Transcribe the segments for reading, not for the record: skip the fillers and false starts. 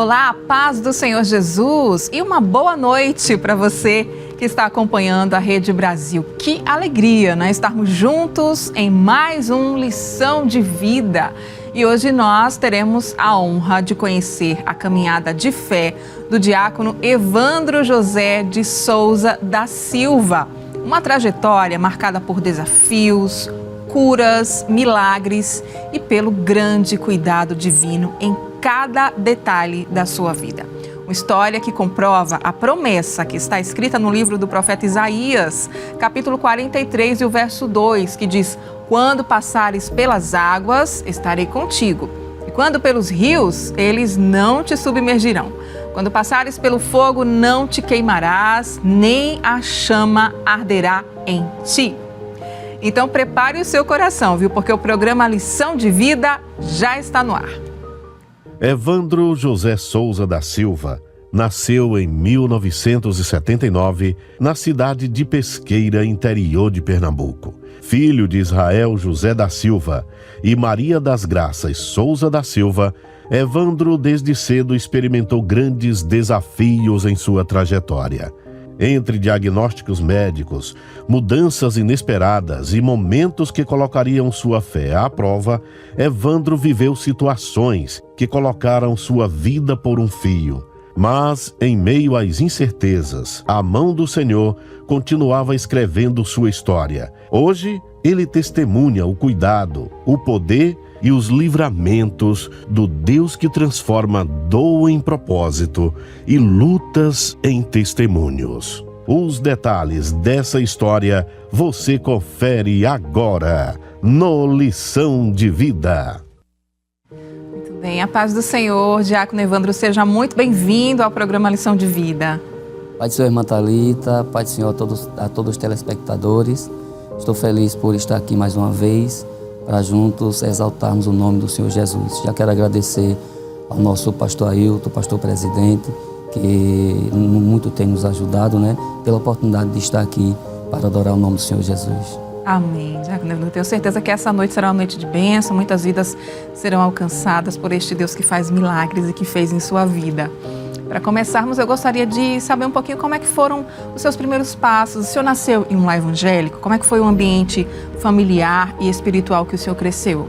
Olá, a paz do Senhor Jesus e uma boa noite para você que está acompanhando a Rede Brasil. Que alegria, né? Estarmos juntos em mais um Lição de Vida. E hoje nós teremos a honra de conhecer a caminhada de fé do diácono Evandro José de Souza da Silva. Uma trajetória marcada por desafios, curas, milagres e pelo grande cuidado divino em cada detalhe da sua vida. Uma história que comprova a promessa que está escrita no livro do profeta Isaías, capítulo 43 e o verso 2, que diz: "Quando passares pelas águas, estarei contigo, e quando pelos rios, eles não te submergirão. Quando passares pelo fogo, não te queimarás, nem a chama arderá em ti." Então prepare o seu coração, viu? Porque o programa Lição de Vida já está no ar. Evandro José Souza da Silva nasceu em 1979 na cidade de Pesqueira, interior de Pernambuco. Filho de Israel José da Silva e Maria das Graças Souza da Silva, Evandro desde cedo experimentou grandes desafios em sua trajetória. Entre diagnósticos médicos, mudanças inesperadas e momentos que colocariam sua fé à prova, Evandro viveu situações que colocaram sua vida por um fio. Mas, em meio às incertezas, a mão do Senhor continuava escrevendo sua história. Hoje, ele testemunha o cuidado, o poder e os livramentos do Deus que transforma dor em propósito e lutas em testemunhos. Os detalhes dessa história você confere agora no Lição de Vida. Muito bem, a paz do Senhor, diácono Evandro, seja muito bem-vindo ao programa Lição de Vida. Pai do Senhor, irmã Thalita, Pai do Senhor a todos os telespectadores. Estou feliz por estar aqui mais uma vez para juntos exaltarmos o nome do Senhor Jesus. Já quero agradecer ao nosso pastor Ailton, pastor presidente, que muito tem nos ajudado, né, pela oportunidade de estar aqui para adorar o nome do Senhor Jesus. Amém. Eu tenho certeza que essa noite será uma noite de bênção, muitas vidas serão alcançadas por este Deus que faz milagres e que fez em sua vida. Para começarmos, eu gostaria de saber um pouquinho como é que foram os seus primeiros passos. O senhor nasceu em um lar evangélico? Como é que foi o ambiente familiar e espiritual que o senhor cresceu?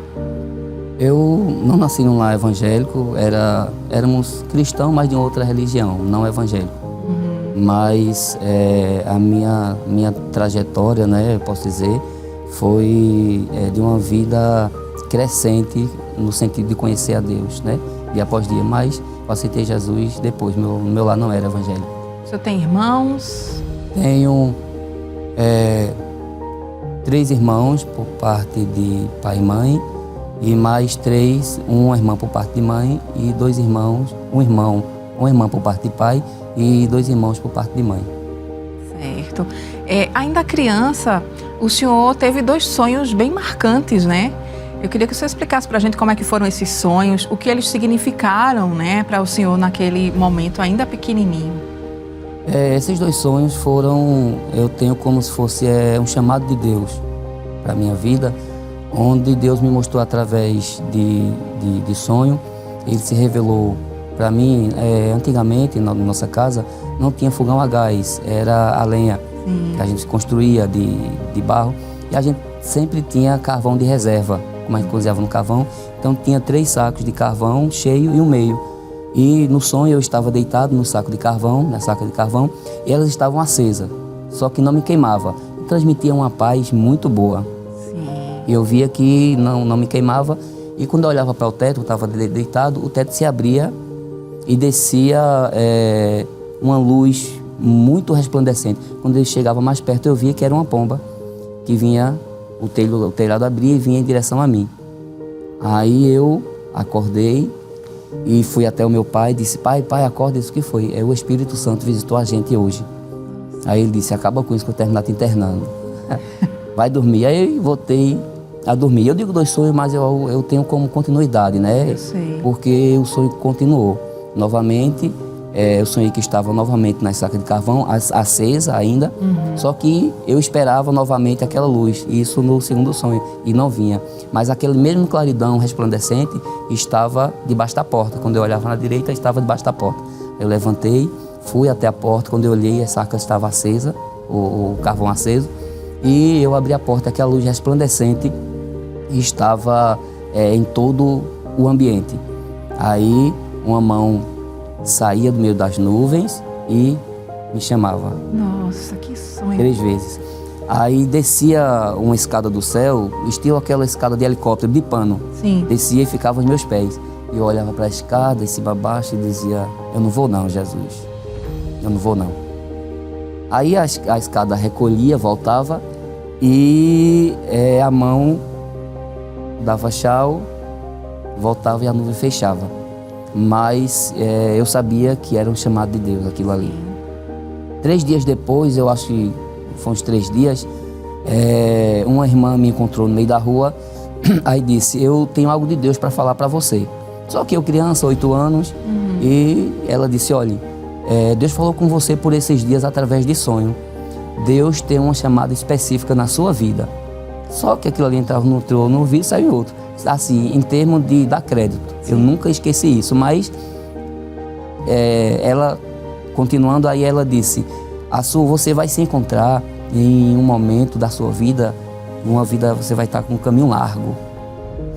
Eu não nasci num lar evangélico, éramos cristãos, mas de outra religião, não evangélico. Mas a minha trajetória, né, eu posso dizer, foi de uma vida crescente no sentido de conhecer a Deus, né, dia após dia, mas eu aceitei Jesus depois, meu lar não era evangélico. O senhor tem irmãos? Tenho 3 irmãos por parte de pai e mãe, e mais 3, uma irmã por parte de mãe e 2 irmãos, uma irmã por parte de pai e 2 irmãos por parte de mãe. Certo. Ainda criança, o senhor teve 2 sonhos bem marcantes, né? Eu queria que o senhor explicasse para a gente como é que foram esses sonhos, o que eles significaram, né, para o senhor naquele momento ainda pequenininho. Esses 2 sonhos eu tenho como se fosse um chamado de Deus para a minha vida, onde Deus me mostrou através de sonho. Ele se revelou para mim. Antigamente, na nossa casa, não tinha fogão a gás, era a lenha. Sim. Que a gente construía de barro, e a gente sempre tinha carvão de reserva, como a gente cozinhava no carvão. Então tinha 3 sacos de carvão cheio e um meio. E no sonho eu estava deitado no saco de carvão, na saca de carvão, e elas estavam acesas, só que não me queimava. E transmitia uma paz muito boa. Sim. Eu via que não me queimava, e quando eu olhava para o teto, eu estava deitado, o teto se abria e descia uma luz muito resplandecente. Quando ele chegava mais perto, eu via que era uma pomba que vinha, o telhado abria e vinha em direção a mim. Aí eu acordei e fui até o meu pai e disse: pai, acorda, isso que foi? O Espírito Santo visitou a gente hoje. Aí ele disse: acaba com isso que eu terminar te internando. Vai dormir. Aí eu voltei a dormir. Eu digo 2 sonhos, mas eu tenho como continuidade, né? Eu sei. Porque o sonho continuou. Novamente, eu sonhei que estava novamente na estaca de carvão, acesa ainda, só que eu esperava novamente aquela luz, isso no segundo sonho, e não vinha. Mas aquele mesmo claridão resplandecente estava debaixo da porta. Quando eu olhava na direita, estava debaixo da porta. Eu levantei, fui até a porta, quando eu olhei, a estaca estava acesa, o carvão aceso, e eu abri a porta, aquela luz resplandecente estava em todo o ambiente. Aí uma mão saía do meio das nuvens e me chamava. Nossa, que sonho. 3 vezes. Aí descia uma escada do céu, estilo aquela escada de helicóptero, de pano. Sim. Descia e ficava aos meus pés. E eu olhava para a escada, em cima abaixo, e dizia, eu não vou não, Jesus. Eu não vou não. Aí a escada recolhia, voltava, e a mão dava tchau, voltava e a nuvem fechava. Mas eu sabia que era um chamado de Deus, aquilo ali. 3 dias depois, eu acho que foram uns 3 dias, uma irmã me encontrou no meio da rua, aí disse, eu tenho algo de Deus para falar para você. Só que eu criança, 8 anos, e ela disse, olha, Deus falou com você por esses dias através de sonho. Deus tem uma chamada específica na sua vida. Só que aquilo ali entrava no teu no ouvido e saiu em outro. Assim, em termos de dar crédito. Sim. Eu nunca esqueci isso, mas ela, continuando, aí ela disse, você vai se encontrar em um momento da sua vida, uma vida, você vai estar com um caminho largo.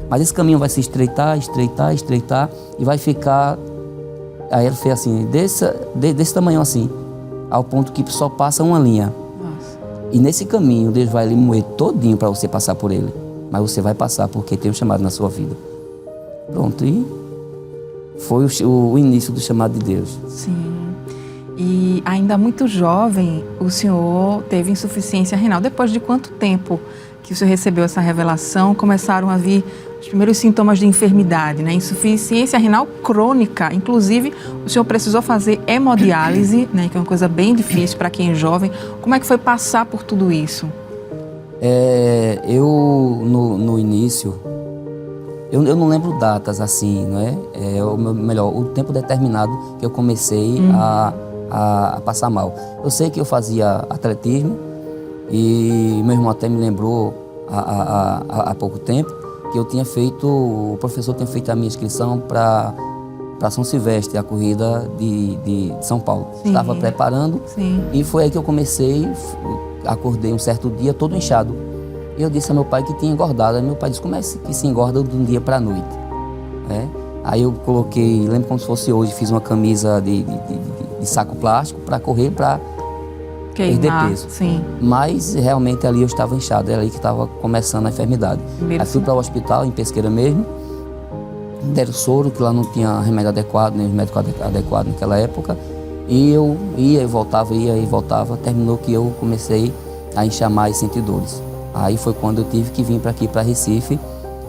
Mas esse caminho vai se estreitar, estreitar, estreitar e vai ficar, aí ela fez assim, desse tamanho assim, ao ponto que só passa uma linha. Nossa. E nesse caminho, Deus vai lhe moer todinho para você passar por ele. Mas você vai passar porque tem um chamado na sua vida. Pronto, e foi o início do chamado de Deus. Sim. E ainda muito jovem, o senhor teve insuficiência renal. Depois de quanto tempo que o senhor recebeu essa revelação, começaram a vir os primeiros sintomas de enfermidade, né? Insuficiência renal crônica. Inclusive, o senhor precisou fazer hemodiálise, né? Que é uma coisa bem difícil para quem é jovem. Como é que foi passar por tudo isso? Eu, no início, eu não lembro datas assim, não é? O tempo determinado que eu comecei a passar mal. Eu sei que eu fazia atletismo e meu irmão até me lembrou há pouco tempo que o professor tinha feito a minha inscrição para São Silvestre, a corrida de São Paulo. Sim. Estava preparando. Sim. E foi aí que eu comecei. Acordei um certo dia todo inchado. E eu disse a meu pai que tinha engordado. Aí meu pai disse, como é que se engorda de um dia para a noite? Aí eu coloquei, lembro como se fosse hoje, fiz uma camisa de saco plástico para correr, para perder peso. Sim. Mas realmente ali eu estava inchado, era ali que estava começando a enfermidade. Aí fui para o hospital, em Pesqueira mesmo, deram soro, que lá não tinha remédio adequado, nem médico adequado naquela época. E eu ia e voltava, terminou que eu comecei a inchar mais e sentir dores. Aí foi quando eu tive que vir para aqui, para Recife,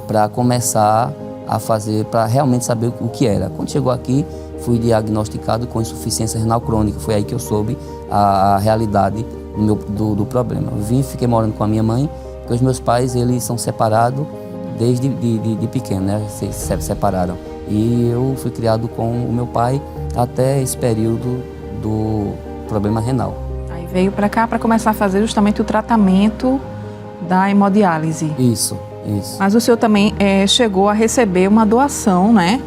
para começar a fazer, para realmente saber o que era. Quando chegou aqui, fui diagnosticado com insuficiência renal crônica. Foi aí que eu soube a realidade do problema. Eu vim e fiquei morando com a minha mãe, porque os meus pais, eles são separados desde de pequeno, né? Se separaram. E eu fui criado com o meu pai até esse período do problema renal. Aí veio para cá para começar a fazer justamente o tratamento da hemodiálise. Isso. Mas o senhor também chegou a receber uma doação, né,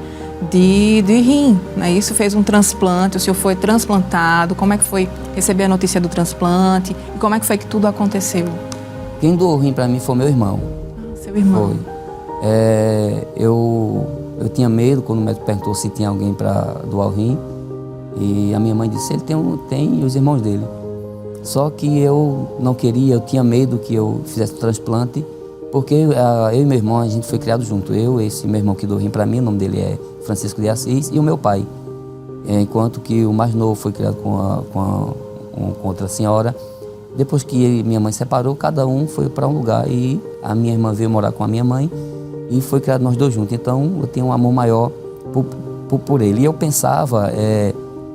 de rim, né? Isso, fez um transplante, o senhor foi transplantado. Como é que foi receber a notícia do transplante? E como é que foi que tudo aconteceu? Quem doou o rim para mim foi meu irmão. Seu irmão. Foi. Eu tinha medo quando o médico perguntou se tinha alguém para doar o rim. E a minha mãe disse, ele tem os irmãos dele. Só que eu não queria, eu tinha medo que eu fizesse o transplante, porque eu e meu irmão, a gente foi criado junto. Esse meu irmão que doou rim para mim, o nome dele é Francisco de Assis, e o meu pai. Enquanto que o mais novo foi criado com outra senhora. Depois que minha mãe separou, cada um foi para um lugar. E a minha irmã veio morar com a minha mãe e foi criado nós dois juntos. Então eu tenho um amor maior por ele. E eu pensava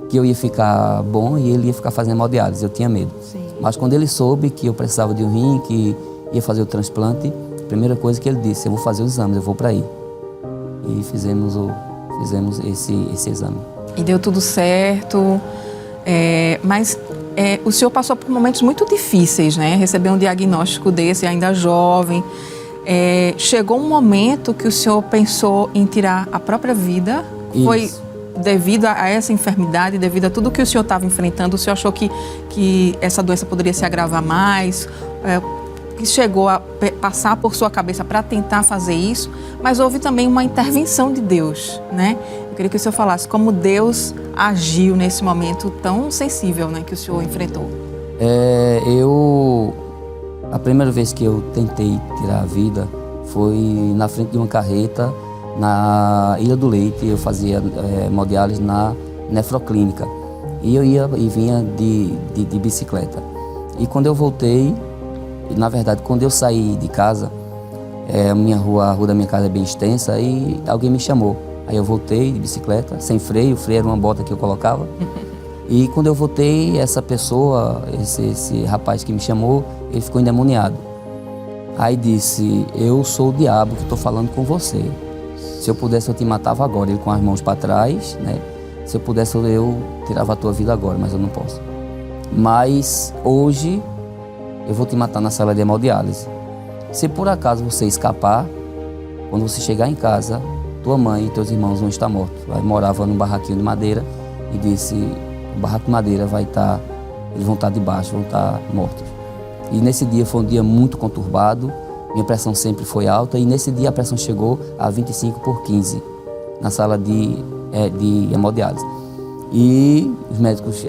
que eu ia ficar bom e ele ia ficar fazendo hemodiálise. Eu tinha medo. Sim. Mas quando ele soube que eu precisava de um rim, que ia fazer o transplante, a primeira coisa que ele disse, eu vou fazer os exames, eu vou para aí. E fizemos esse exame. E deu tudo certo, mas o senhor passou por momentos muito difíceis, né? Recebeu um diagnóstico desse, ainda jovem. Chegou um momento que o senhor pensou em tirar a própria vida? Isso. Foi devido a essa enfermidade, devido a tudo que o senhor estava enfrentando, o senhor achou que essa doença poderia se agravar mais? Que chegou a passar por sua cabeça para tentar fazer isso, mas houve também uma intervenção de Deus, né? Eu queria que o senhor falasse como Deus agiu nesse momento tão sensível, né, que o senhor enfrentou. A primeira vez que eu tentei tirar a vida foi na frente de uma carreta na Ilha do Leite. Eu fazia hemodiálise na nefroclínica e eu ia e vinha de bicicleta. E quando eu voltei, na verdade, quando eu saí de casa, a rua da minha casa é bem extensa e alguém me chamou. Aí eu voltei de bicicleta, sem freio, o freio era uma bota que eu colocava. E quando eu voltei, essa pessoa, esse rapaz que me chamou, ele ficou endemoniado. Aí disse: eu sou o diabo que estou falando com você. Se eu pudesse, eu te matava agora. Ele com as mãos para trás, né? Se eu pudesse, eu tirava a tua vida agora, mas eu não posso. Mas hoje eu vou te matar na sala de hemodiálise. Se por acaso você escapar, quando você chegar em casa, tua mãe e teus irmãos vão estar mortos. Aí morava num barraquinho de madeira e disse: o barraco de madeira eles vão estar debaixo, vão estar mortos. E nesse dia foi um dia muito conturbado, minha pressão sempre foi alta e nesse dia a pressão chegou a 25/15 na sala de hemodiálise. E os médicos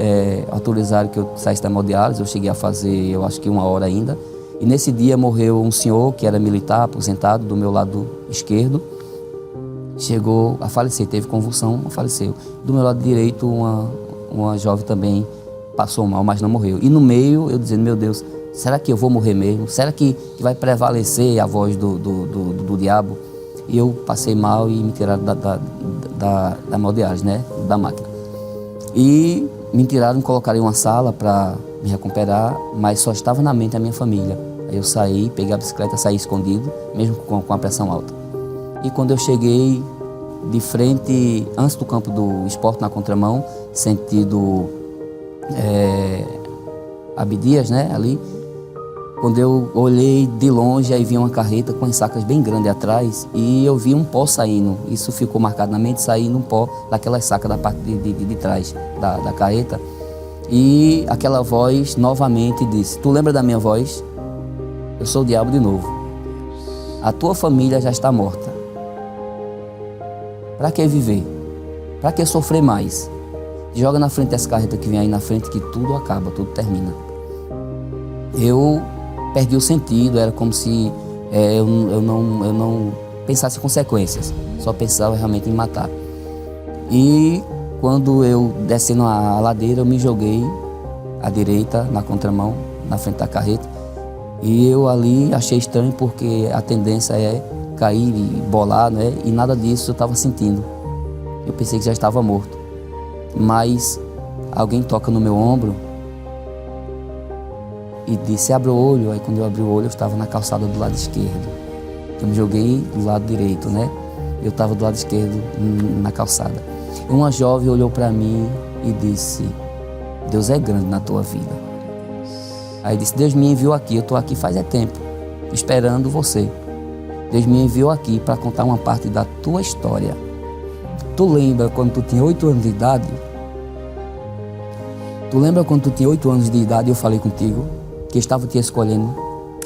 autorizaram que eu saísse da hemodiálise. Eu cheguei a fazer, eu acho que 1 hora ainda. E nesse dia morreu um senhor que era militar, aposentado, do meu lado esquerdo. Chegou a falecer, teve convulsão, faleceu. Do meu lado direito, uma jovem também passou mal, mas não morreu. E no meio, eu dizendo: meu Deus, será que eu vou morrer mesmo? Será que vai prevalecer a voz do diabo? E eu passei mal e me tiraram da hemodiálise, né? Da máquina. E me tiraram, me colocaram em uma sala para me recuperar, mas só estava na mente a minha família. Aí eu saí, peguei a bicicleta, saí escondido, mesmo com a pressão alta. E quando eu cheguei de frente, antes do campo do esporte, na contramão, sentido Abdias, né, ali, quando eu olhei de longe, aí vinha uma carreta com as sacas bem grandes atrás e eu vi um pó saindo. Isso ficou marcado na mente, saindo um pó daquelas sacas da parte de trás da carreta. E aquela voz novamente disse: tu lembra da minha voz? Eu sou o diabo de novo. A tua família já está morta. Para que viver? Para que sofrer mais? Joga na frente dessa carreta que vem aí na frente que tudo acaba, tudo termina. Eu perdi o sentido, era como se eu não pensasse em consequências, só pensava realmente em matar. E quando eu descendo a ladeira, eu me joguei à direita, na contramão, na frente da carreta. E eu ali achei estranho porque a tendência é cair e bolar, né? E nada disso eu estava sentindo. Eu pensei que já estava morto. Mas alguém toca no meu ombro e disse: abre o olho. Aí quando eu abri o olho, eu estava na calçada do lado esquerdo. Eu me joguei do lado direito, né? Eu estava do lado esquerdo na calçada. Uma jovem olhou para mim e disse: Deus é grande na tua vida. Aí disse: Deus me enviou aqui, eu estou aqui faz tempo, esperando você. Deus me enviou aqui para contar uma parte da tua história. Tu lembra quando tu tinha 8 anos de idade? Tu lembra quando tu tinha 8 anos de idade e eu falei contigo que estava te escolhendo?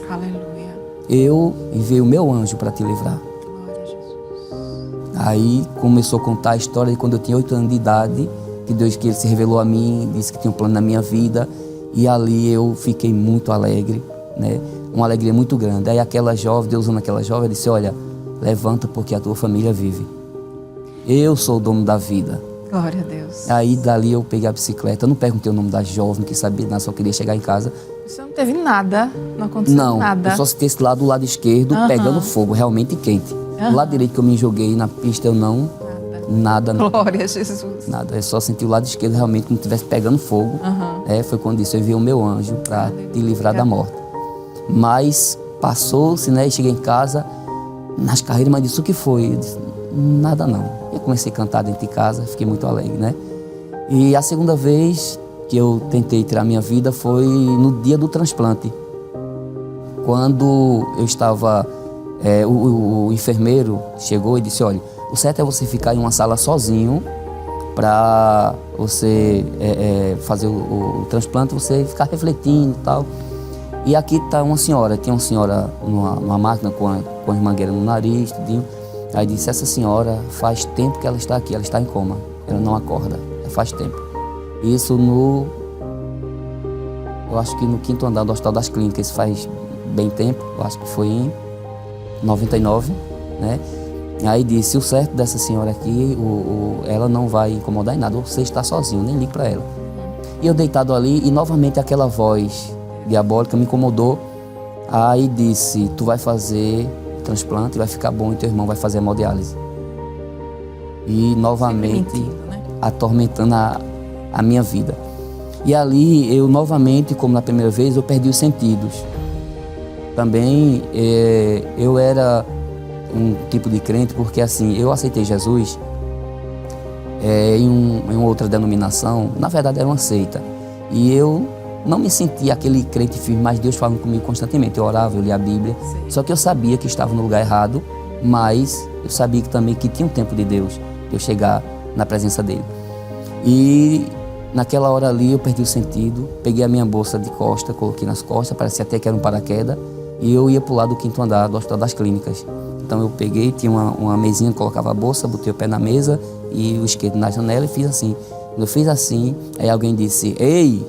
Aleluia. Eu enviei o meu anjo para te livrar. Glória a Jesus. Aí começou a contar a história de quando eu tinha 8 anos de idade, que ele se revelou a mim, disse que tinha um plano na minha vida. E ali eu fiquei muito alegre, né? Uma alegria muito grande. Aí aquela jovem, Deus usando aquela jovem, disse: olha, levanta porque a tua família vive. Eu sou o dono da vida. Glória a Deus. Aí dali eu peguei a bicicleta, eu não perguntei o nome da jovem, que sabia nada, só queria chegar em casa. Você não teve nada, não aconteceu nada? Não, eu só senti esse lado do lado esquerdo pegando fogo, realmente quente. Do lado direito que eu me joguei na pista, eu não... Nada, não. Glória a Jesus. Nada, eu só senti o lado esquerdo realmente como se estivesse pegando fogo. Foi quando disse: eu enviei o meu anjo para te livrar da morte. Mas passou-se, né? E cheguei em casa, nas carreiras, mas disse: o que foi? Eu disse: nada não. Eu comecei a cantar dentro de casa, fiquei muito alegre, né? E a segunda vez que eu tentei tirar minha vida foi no dia do transplante. Quando eu estava, o enfermeiro chegou e disse, olha, o certo é você ficar em uma sala sozinho para você fazer o transplante, você ficar refletindo e tal. E aqui está uma senhora, tinha uma senhora numa máquina com a mangueira no nariz, tudinho. Aí disse, essa senhora faz tempo que ela está aqui, ela está em coma, ela não acorda, faz tempo. Isso eu acho que no 5º andar do Hospital das Clínicas, isso faz bem tempo, eu acho que foi em 99, né? Aí disse, o certo dessa senhora aqui, ela não vai incomodar em nada, você está sozinho, nem ligue para ela. E eu deitado ali, e novamente aquela voz diabólica me incomodou. Aí disse, tu vai fazer transplante, vai ficar bom e teu irmão vai fazer hemodiálise. E novamente atormentando a minha vida. E ali eu novamente, como na primeira vez, eu perdi os sentidos. Também eu era um tipo de crente, porque assim, eu aceitei Jesus em uma outra denominação, na verdade era uma seita. E eu não me sentia aquele crente firme, mas Deus falando comigo constantemente. Eu orava, eu lia a Bíblia, só que eu sabia que estava no lugar errado, mas eu sabia também que tinha um tempo de Deus, de eu chegar na presença dele. E naquela hora ali eu perdi o sentido, peguei a minha bolsa de costa, coloquei nas costas, parecia até que era um paraquedas, e eu ia pular do 5º andar do Hospital das Clínicas. Então eu peguei, tinha uma mesinha, colocava a bolsa, botei o pé na mesa e o esquerdo na janela e fiz assim. Quando eu fiz assim, aí alguém disse, ei!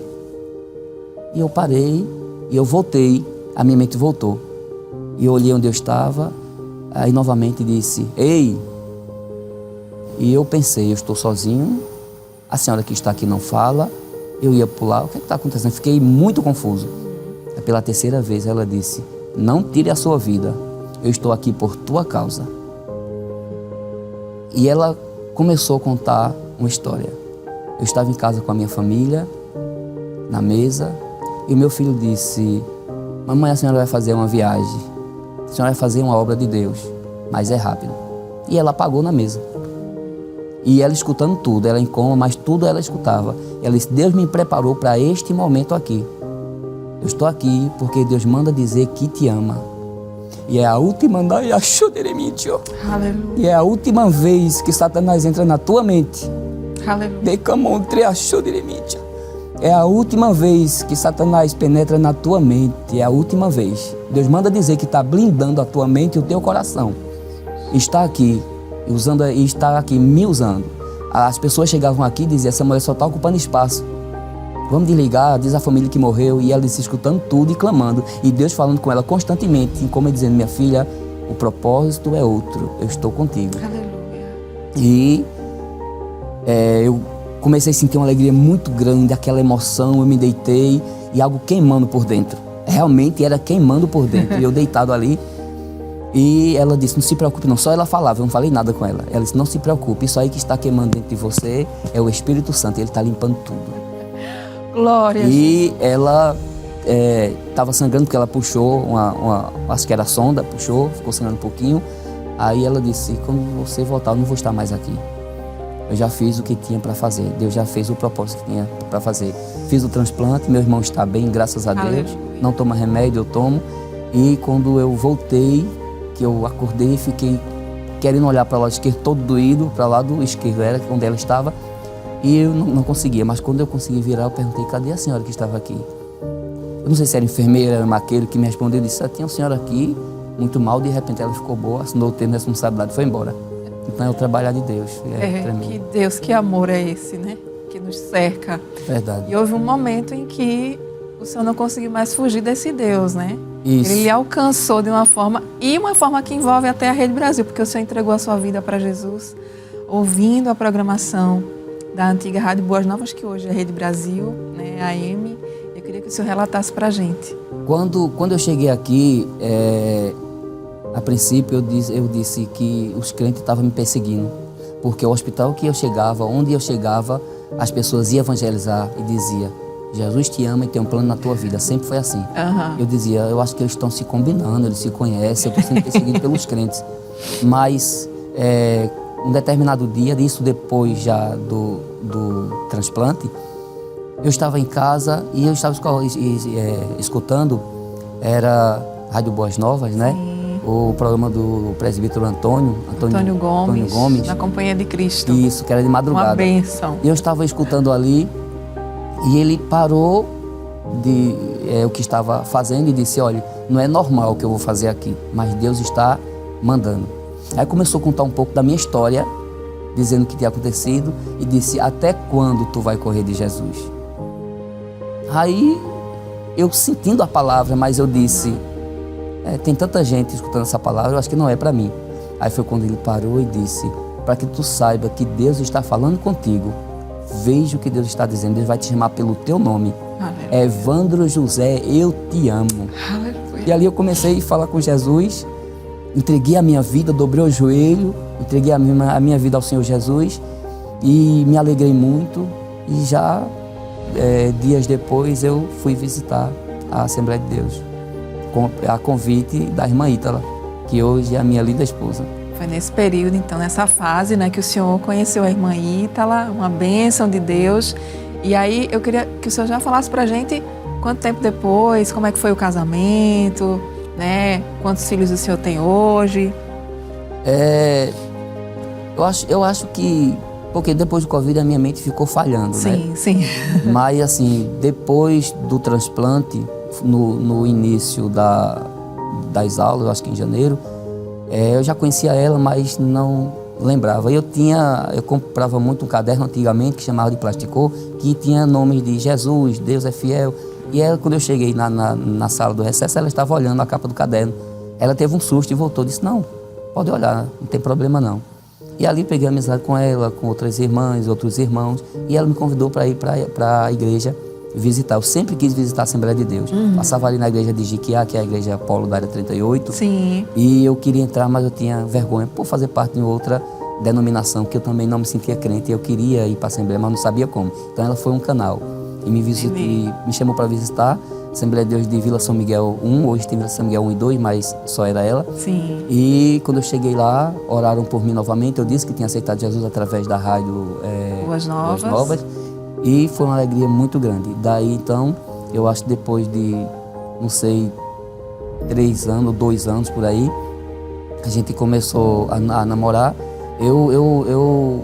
E eu parei e eu voltei, a minha mente voltou. E eu olhei onde eu estava, aí novamente disse, ei! E eu pensei, eu estou sozinho, a senhora que está aqui não fala, eu ia pular, o que está acontecendo? Fiquei muito confuso. Pela 3ª vez ela disse, não tire a sua vida, eu estou aqui por tua causa. E ela começou a contar uma história. Eu estava em casa com a minha família, na mesa, e o meu filho disse, mamãe, a senhora vai fazer uma viagem, a senhora vai fazer uma obra de Deus, mas é rápido. E ela apagou na mesa. E ela escutando tudo, ela em coma, mas tudo ela escutava. Ela disse, Deus me preparou para este momento aqui. Eu estou aqui porque Deus manda dizer que te ama. E é a última, e é a última vez que Satanás entra na tua mente. É a última vez que Satanás penetra na tua mente. É a última vez. Deus manda dizer que está blindando a tua mente e o teu coração. Está aqui, e está aqui me usando. As pessoas chegavam aqui e diziam, essa mulher só está ocupando espaço. Vamos desligar, diz a família que morreu, e ela disse, escutando tudo e clamando, e Deus falando com ela constantemente, como dizendo, minha filha, o propósito é outro, eu estou contigo. Aleluia. E eu comecei a sentir uma alegria muito grande, aquela emoção, eu me deitei, e algo queimando por dentro, realmente era queimando por dentro, e eu deitado ali, e ela disse, não se preocupe não, só ela falava, eu não falei nada com ela, ela disse, não se preocupe, isso aí que está queimando dentro de você é o Espírito Santo, ele está limpando tudo. Glória. E ela estava sangrando porque ela puxou acho que era a sonda, puxou, ficou sangrando um pouquinho. Aí ela disse, quando você voltar eu não vou estar mais aqui. Eu já fiz o que tinha para fazer, Deus já fez o propósito que tinha para fazer. Fiz o transplante, meu irmão está bem, graças a Deus. Aleluia. Não toma remédio, eu tomo. E quando eu voltei, que eu acordei, fiquei querendo olhar para o lado esquerdo, todo doído, para o lado esquerdo, era onde ela estava. E eu não conseguia, mas quando eu consegui virar, eu perguntei, cadê a senhora que estava aqui? Eu não sei se era enfermeira, era maqueiro, que me respondeu, disse, tinha uma senhora aqui, muito mal, de repente ela ficou boa, assinou o termo de responsabilidade e foi embora. Então é o trabalhar de Deus. Que Deus, que amor é esse, né? Que nos cerca. Verdade. E houve um momento em que o senhor não conseguiu mais fugir desse Deus, né? Isso. Ele lhe alcançou de uma forma, e uma forma que envolve até a Rede Brasil, porque o senhor entregou a sua vida para Jesus, ouvindo a programação da antiga Rádio Boas Novas, que hoje é Rede Brasil, né, AM. Eu queria que o senhor relatasse para a gente. Quando eu cheguei aqui, a princípio eu disse que os crentes estavam me perseguindo, porque o hospital que eu chegava, onde eu chegava, as pessoas iam evangelizar e diziam, Jesus te ama e tem um plano na tua vida. Sempre foi assim. Eu dizia, eu acho que eles estão se combinando, eles se conhecem, eu estou sendo perseguido pelos crentes. Mas um determinado dia, isso depois já do transplante, eu estava em casa e eu estava escutando, era Rádio Boas Novas, né? O programa do presbítero Antônio Gomes, na Companhia de Cristo. Isso, que era de madrugada. Uma bênção. E eu estava escutando ali e ele parou o que estava fazendo e disse, olha, não é normal o que eu vou fazer aqui, mas Deus está mandando. Aí começou a contar um pouco da minha história, dizendo o que tinha acontecido e disse, até quando tu vai correr de Jesus? Aí eu sentindo a palavra, mas eu disse, tem tanta gente escutando essa palavra, eu acho que não é para mim. Aí foi quando ele parou e disse, para que tu saiba que Deus está falando contigo, veja o que Deus está dizendo, Deus vai te chamar pelo teu nome. Aleluia. Evandro José, eu te amo. Aleluia. E ali eu comecei a falar com Jesus, entreguei a minha vida, dobrei o joelho, entreguei a minha vida ao Senhor Jesus e me alegrei muito. E já dias depois eu fui visitar a Assembleia de Deus, a convite da irmã Ítala, que hoje é a minha linda esposa. Foi nesse período, então, nessa fase, né, que o senhor conheceu a irmã Ítala, uma bênção de Deus. E aí eu queria que o senhor já falasse pra gente quanto tempo depois, como é que foi o casamento, né? Quantos filhos o senhor tem hoje? Eu acho que, porque depois do Covid a minha mente ficou falhando, sim, né? Sim. Mas assim, depois do transplante, no início das aulas, acho que em janeiro, eu já conhecia ela, mas não lembrava. Eu comprava muito um caderno antigamente que chamava de Plasticô, que tinha nomes de Jesus, Deus é fiel. E ela, quando eu cheguei na sala do recesso, ela estava olhando a capa do caderno. Ela teve um susto e voltou, disse, não, pode olhar, não tem problema não. E ali peguei amizade com ela, com outras irmãs, outros irmãos, e ela me convidou para ir para a igreja visitar. Eu sempre quis visitar a Assembleia de Deus. Passava ali na igreja de Jiquiá, que é a igreja Polo da área 38. Sim. E eu queria entrar, mas eu tinha vergonha por fazer parte de outra denominação, que eu também não me sentia crente. Eu queria ir para a Assembleia, mas não sabia como. Então ela foi um canal e me chamou para visitar a Assembleia de Deus de Vila São Miguel 1. Hoje tem Vila São Miguel 1 e 2, mas só era ela. Sim. E quando eu cheguei lá, oraram por mim novamente. Eu disse que tinha aceitado Jesus através da rádio Boas Novas. E foi uma alegria muito grande. Daí, então, eu acho que depois de, não sei, 3 anos, 2 anos por aí, a gente começou a namorar. Eu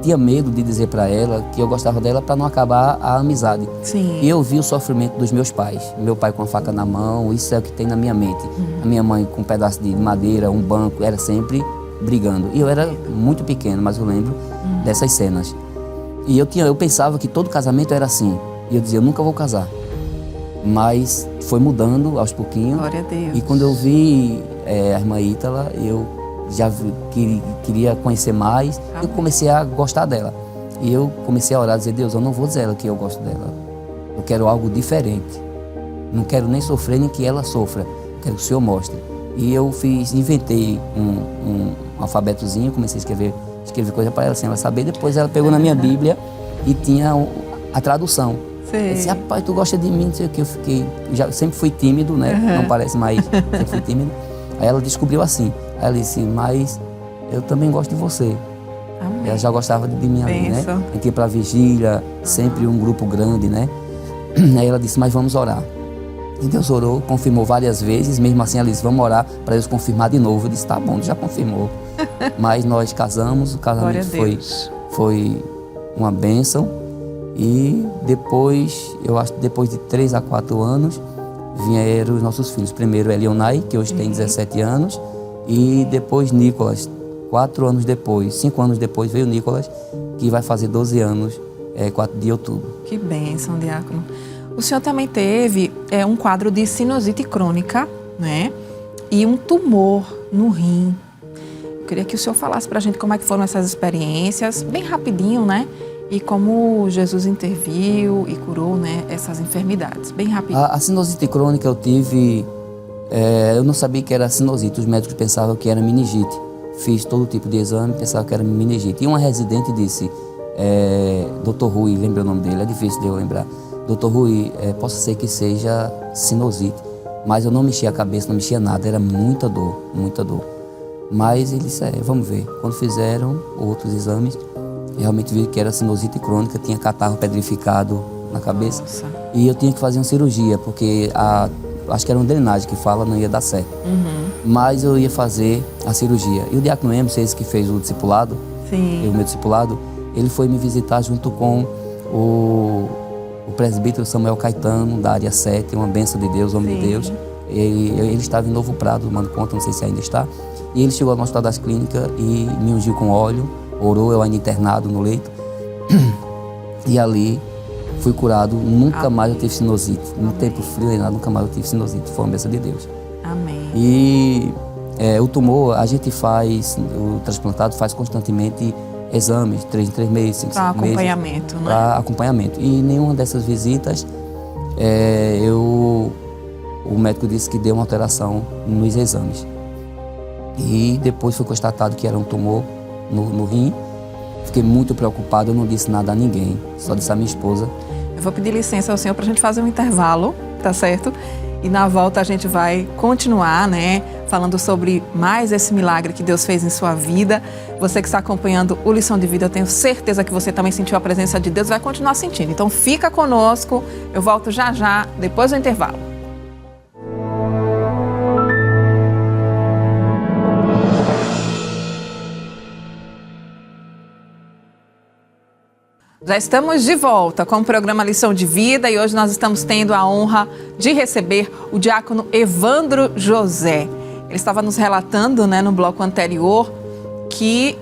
tinha medo de dizer para ela que eu gostava dela para não acabar a amizade. Sim. E eu vi o sofrimento dos meus pais. Meu pai com a faca na mão, isso é o que tem na minha mente. A minha mãe com um pedaço de madeira, um banco, era sempre brigando. E eu era muito pequeno, mas eu lembro dessas cenas. E eu pensava que todo casamento era assim. E eu dizia, eu nunca vou casar. Mas foi mudando aos pouquinhos. Glória a Deus. E quando eu vi a irmã Ítala, eu já queria conhecer mais. Eu comecei a gostar dela. E eu comecei a orar, dizer, Deus, eu não vou dizer a ela que eu gosto dela. Eu quero algo diferente. Não quero nem sofrer, nem que ela sofra. Eu quero que o Senhor mostre. E eu inventei um alfabetozinho, comecei a escrever coisa para ela, sem ela saber. Depois ela pegou na minha Bíblia e tinha a tradução. Eu disse, rapaz, tu gosta de mim, não sei o que. Eu sempre fui tímido, né? Não parece, mas sempre fui tímido. Aí ela descobriu assim. Aí ela disse, mas eu também gosto de você. Amém. Ela já gostava de mim ali, né? A gente ia pra vigília, sempre um grupo grande, né? Aí ela disse, mas vamos orar. E Deus orou, confirmou várias vezes. Mesmo assim, ela disse, vamos orar para Deus confirmar de novo. Eu disse, tá bom, já confirmou. Mas nós casamos, o casamento foi uma bênção. E depois, eu acho que depois de 3 a 4 anos, vieram os nossos filhos. Primeiro Elionai, que hoje tem 17 anos, e depois Nicolas. 4 anos depois, 5 anos depois, veio Nicolas, que vai fazer 12 anos, 4 de outubro. Que bênção, diácono. O senhor também teve um quadro de sinusite crônica, né? E um tumor no rim. Eu queria que o senhor falasse pra gente como é que foram essas experiências, bem rapidinho, né? E como Jesus interviu e curou, né, essas enfermidades, bem rapidinho. A sinusite crônica eu tive, eu não sabia que era sinusite, os médicos pensavam que era meningite. Fiz todo tipo de exame, pensava que era meningite. E uma residente disse, Dr. Rui, lembrei o nome dele, é difícil de eu lembrar. Dr. Rui, possa ser que seja sinusite, mas eu não mexia a cabeça, não mexia nada, era muita dor, muita dor. Mas ele disse, vamos ver. Quando fizeram outros exames, realmente vi que era sinusite crônica, tinha catarro pedrificado na cabeça. Nossa. E eu tinha que fazer uma cirurgia, porque acho que era uma drenagem que fala, não ia dar certo. Mas eu ia fazer a cirurgia. E o diácono Emerson, esse que fez o discipulado, Sim. o meu discipulado, ele foi me visitar junto com o presbítero Samuel Caetano, da área 7, uma bênção de Deus, homem de Deus. Ele estava em Novo Prado, mando conta, não sei se ainda está. E ele chegou no Hospital das Clínicas e me ungiu com óleo, orou, eu ainda internado no leito. E ali fui curado, nunca mais eu tive sinusite. No tempo frio nem nada, nunca mais eu tive sinusite. Foi uma bênção de Deus. Amém. E o tumor, a gente faz, o transplantado faz constantemente exames, 3 em 3 meses, 5 em 5 meses. Para acompanhamento, né? Para acompanhamento. E nenhuma dessas visitas, o médico disse que deu uma alteração nos exames. E depois foi constatado que era um tumor no rim. Fiquei muito preocupado, eu não disse nada a ninguém, só disse à minha esposa. Eu vou pedir licença ao senhor para a gente fazer um intervalo, tá certo? E na volta a gente vai continuar, né, falando sobre mais esse milagre que Deus fez em sua vida. Você que está acompanhando o Lição de Vida, eu tenho certeza que você também sentiu a presença de Deus, vai continuar sentindo. Então fica conosco, eu volto já já, depois do intervalo. Já estamos de volta com o programa Lição de Vida e hoje nós estamos tendo a honra de receber o diácono Evandro José. Ele estava nos relatando, né, no bloco anterior que,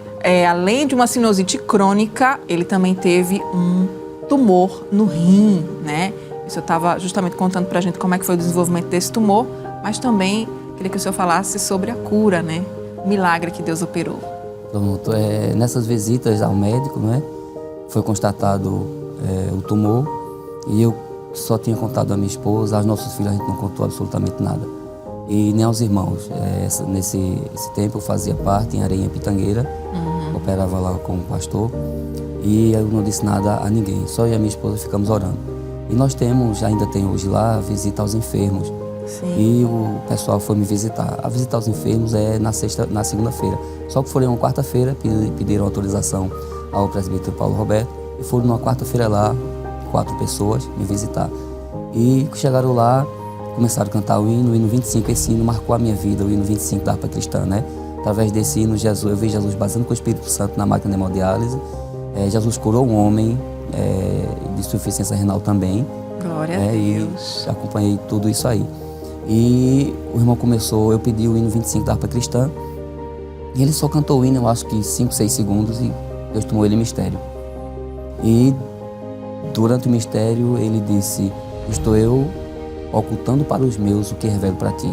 além de uma sinusite crônica, ele também teve um tumor no rim, né? O senhor estava justamente contando para a gente como é que foi o desenvolvimento desse tumor, mas também queria que o senhor falasse sobre a cura, né? O milagre que Deus operou. Pronto, nessas visitas ao médico, né? Foi constatado o tumor e eu só tinha contado à minha esposa, aos nossos filhos a gente não contou absolutamente nada. E nem aos irmãos. Nesse tempo eu fazia parte em Areia, em Pitangueira, operava lá com o pastor e eu não disse nada a ninguém, só eu e a minha esposa ficamos orando. E nós ainda tem hoje lá, visita aos enfermos. Sim. E o pessoal foi me visitar. A visita aos enfermos é na segunda-feira. Só que foram uma quarta-feira, pediram autorização ao presbítero Paulo Roberto e foram numa quarta-feira lá, 4 pessoas me visitar. E chegaram lá, começaram a cantar o hino 25, esse hino marcou a minha vida, o hino 25 da harpa cristã, né? Através desse hino, eu vi Jesus batendo com o Espírito Santo na máquina de hemodiálise. Jesus curou um homem de insuficiência renal também. Glória a Deus. E acompanhei tudo isso aí. E o irmão eu pedi o hino 25 da harpa cristã e ele só cantou o hino, eu acho que 5, 6 segundos e Deus tomou ele em mistério. E durante o mistério ele disse: estou eu ocultando para os meus o que revelo para ti.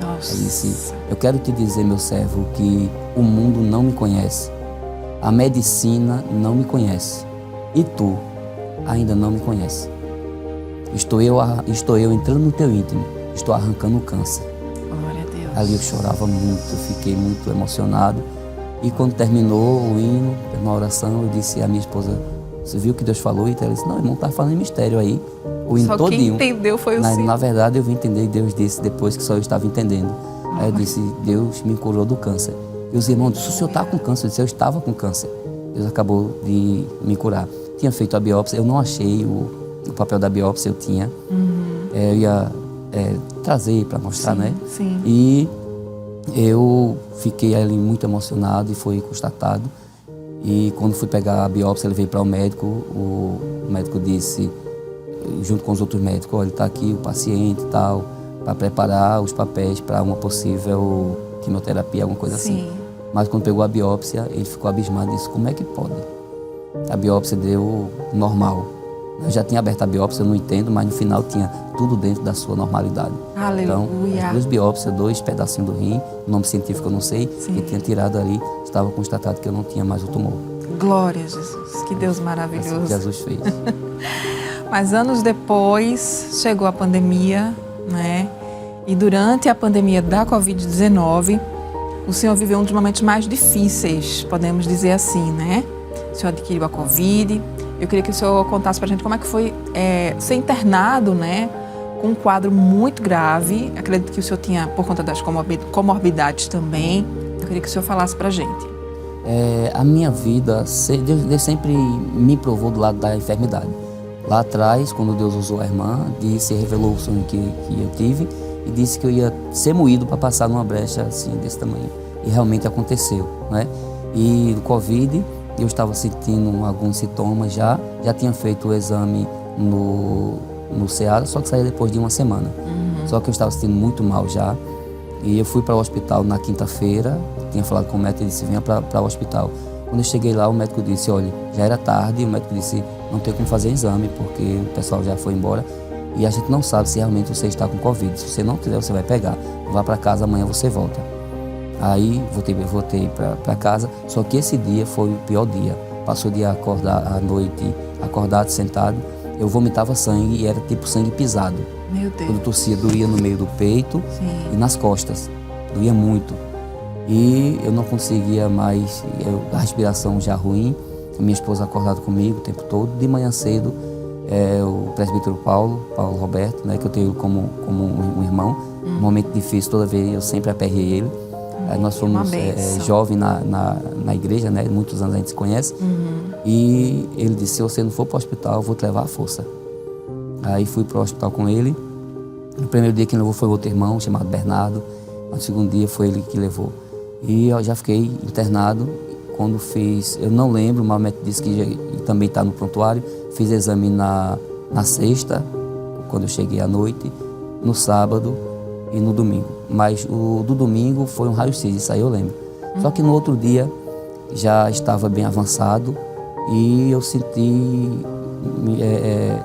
Nossa. Ele disse: eu quero te dizer, meu servo, que o mundo não me conhece, a medicina não me conhece e tu ainda não me conheces. Estou eu entrando no teu íntimo, estou arrancando o câncer. Glória a Deus. Ali eu chorava muito, eu fiquei muito emocionado. E quando terminou o hino, terminou a oração, eu disse à minha esposa: você viu o que Deus falou? E ela disse: não, irmão, está falando em mistério aí, o hino todinho. Só quem entendeu foi o senhor. Na verdade, eu vim entender, e Deus disse depois que só eu estava entendendo. Aí eu disse: Deus me curou do câncer. E os irmãos disseram: o senhor está com câncer? Eu disse: eu estava com câncer. Deus acabou de me curar. Tinha feito a biópsia, eu não achei o papel da biópsia, eu tinha. Eu ia trazer para mostrar, sim, né? Sim. E eu fiquei ali muito emocionado e foi constatado. E quando fui pegar a biópsia, ele veio para o médico disse, junto com os outros médicos: olha, está aqui o paciente e tal, para preparar os papéis para uma possível quimioterapia, alguma coisa assim. Mas quando pegou a biópsia, ele ficou abismado e disse: como é que pode? A biópsia deu normal. Eu já tinha aberto a biópsia, eu não entendo, mas no final tinha tudo dentro da sua normalidade. Aleluia. Então, as 2 biópsias, 2 pedacinhos do rim, o nome científico eu não sei, que tinha tirado ali, estava constatado que eu não tinha mais o tumor. Glória a Jesus, que Deus maravilhoso. Assim que Jesus fez. Mas anos depois, chegou a pandemia, né? E durante a pandemia da Covid-19, o senhor viveu um dos momentos mais difíceis, podemos dizer assim, né? O senhor adquiriu a Covid. Eu queria que o senhor contasse pra gente como é que foi ser internado, né? Com um quadro muito grave. Acredito que o senhor tinha, por conta das comorbidades também. Eu queria que o senhor falasse pra gente. A minha vida, Deus sempre me provou do lado da enfermidade. Lá atrás, quando Deus usou a irmã, revelou o sonho que eu tive e disse que eu ia ser moído para passar numa brecha assim, desse tamanho. E realmente aconteceu, né? E no Covid, eu estava sentindo alguns sintomas já tinha feito o exame no Ceará, só que saía depois de uma semana. Só que eu estava sentindo muito mal já. E eu fui para o hospital na quinta-feira, tinha falado com o médico e disse, venha para o hospital. Quando eu cheguei lá, o médico disse, olha, já era tarde, e o médico disse, não tem como fazer exame, porque o pessoal já foi embora e a gente não sabe se realmente você está com Covid. Se você não tiver, você vai pegar. Vá para casa, amanhã você volta. Aí voltei para casa, só que esse dia foi o pior dia. Passou o dia à noite acordado, sentado, eu vomitava sangue e era tipo sangue pisado. Meu Deus. Quando tossia, doía no meio do peito e nas costas, doía muito. E eu não conseguia mais, a respiração já ruim, a minha esposa acordada comigo o tempo todo. De manhã cedo, o presbítero Paulo Roberto, né, que eu tenho como um irmão, um momento difícil, toda vez eu sempre aperrei ele. Nós fomos jovens na igreja, né, muitos anos a gente se conhece. E ele disse, se você não for para o hospital, eu vou te levar à força. Aí fui para o hospital com ele. No primeiro dia quem levou foi outro irmão, chamado Bernardo. No segundo dia foi ele que levou. E eu já fiquei internado. Quando fiz, eu não lembro, mas o médico disse que também está no prontuário. Fiz exame na sexta, quando eu cheguei à noite, no sábado e no domingo. Mas o do domingo foi um raio-x, isso aí eu lembro. Só que no outro dia já estava bem avançado e eu senti,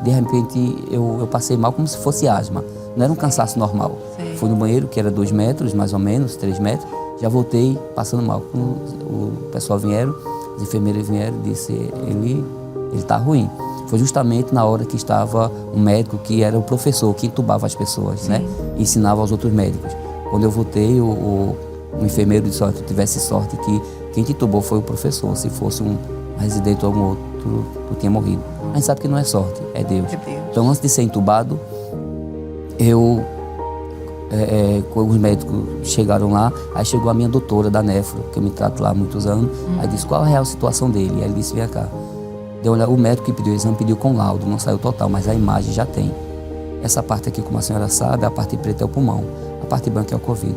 de repente, eu passei mal como se fosse asma. Não era um cansaço normal. Sim. Fui no banheiro, que era 2 metros, mais ou menos, 3 metros. Já voltei passando mal. Quando o pessoal vieram, as enfermeiras vieram e disse, ele está ruim. Foi justamente na hora que estava um médico que era o professor, que entubava as pessoas, né? E ensinava aos outros médicos. Quando eu voltei, o enfermeiro disse, olha, tu tivesse sorte que quem te entubou foi o professor. Se fosse um residente ou algum outro, tu tinha morrido. A gente sabe que não é sorte, é Deus. Então, antes de ser entubado, quando os médicos chegaram lá, aí chegou a minha doutora da nefro, que eu me trato lá há muitos anos, aí disse, qual a real situação dele? Aí ele disse, vem cá. O médico que pediu o exame pediu com laudo, não saiu total, mas a imagem já tem. Essa parte aqui, como a senhora sabe, a parte preta é o pulmão, a parte branca é o Covid.